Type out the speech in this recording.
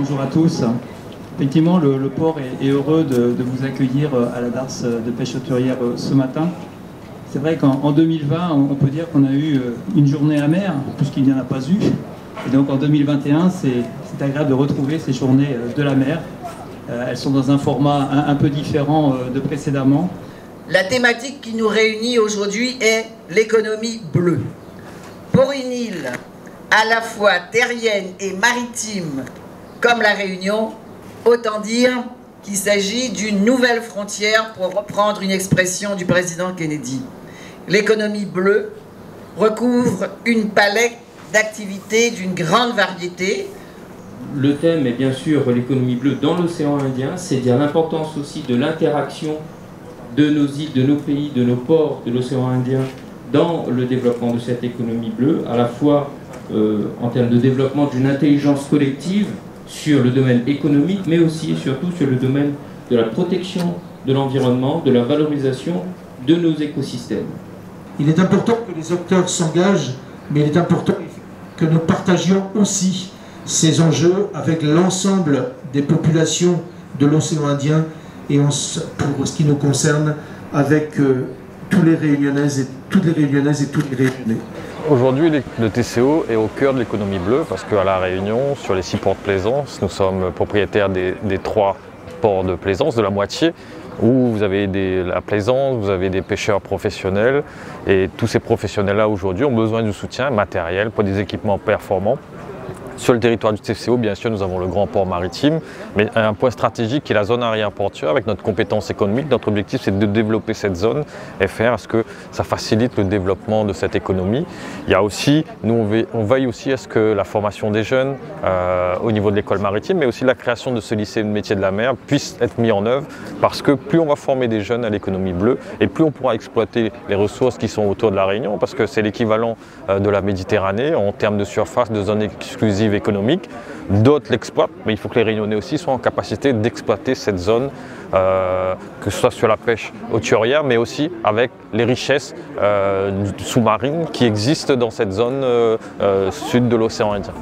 bonjour à tous. Effectivement, le port est heureux de vous accueillir à la darse de pêche hauturière ce matin. C'est vrai qu'en 2020, on peut dire qu'on a eu une journée amère, puisqu'il n'y en a pas eu. Et donc en 2021, c'est agréable de retrouver ces journées de la mer. Elles sont dans un format un peu différent de précédemment. La thématique qui nous réunit aujourd'hui est l'économie bleue. Pour une île à la fois terrienne et maritime comme la Réunion, autant dire qu'il s'agit d'une nouvelle frontière, pour reprendre une expression du président Kennedy. L'économie bleue recouvre une palette d'activités d'une grande variété. Le thème est bien sûr l'économie bleue dans l'océan Indien, c'est dire l'importance aussi de l'interaction de nos îles, de nos pays, de nos ports de l'océan Indien dans le développement de cette économie bleue, à la fois en termes de développement d'une intelligence collective sur le domaine économique, mais aussi et surtout sur le domaine de la protection de l'environnement, de la valorisation de nos écosystèmes. Il est important que les acteurs s'engagent, mais il est important que nous partagions aussi ces enjeux avec l'ensemble des populations de l'océan Indien et pour ce qui nous concerne avec tous les Réunionnaises et toutes les Réunionnaises et tous les Réunionnais. Aujourd'hui, le TCO est au cœur de l'économie bleue parce qu'à La Réunion, sur les 6 ports de plaisance, nous sommes propriétaires des 3 ports de plaisance, de la moitié, où vous avez la plaisance, vous avez des pêcheurs professionnels et tous ces professionnels-là aujourd'hui ont besoin du soutien matériel pour des équipements performants. Sur le territoire du TCO, bien sûr, nous avons le grand port maritime, mais un point stratégique qui est la zone arrière portuaire avec notre compétence économique. Notre objectif, c'est de développer cette zone et faire à ce que ça facilite le développement de cette économie. Il y a aussi, nous, on veille aussi à ce que la formation des jeunes au niveau de l'école maritime, mais aussi la création de ce lycée de métier de la mer puisse être mis en œuvre parce que plus on va former des jeunes à l'économie bleue et plus on pourra exploiter les ressources qui sont autour de la Réunion parce que c'est l'équivalent de la Méditerranée en termes de surface, de zones exclusives économique. D'autres l'exploitent, mais il faut que les Réunionnais aussi soient en capacité d'exploiter cette zone, que ce soit sur la pêche hauturière, mais aussi avec les richesses sous-marines qui existent dans cette zone sud de l'océan Indien.